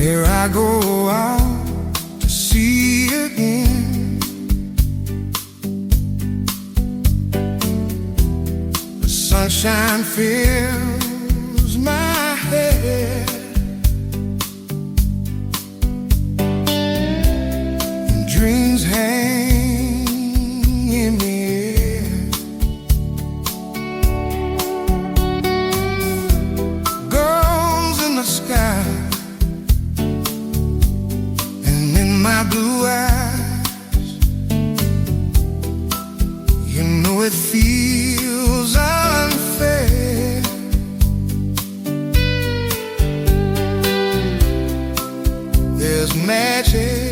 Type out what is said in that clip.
Here I go out to sea again. The sunshine fills my head, and dreams hang in the air. Girls in the sky, my blue eyes, you know it feels unfair. There's magic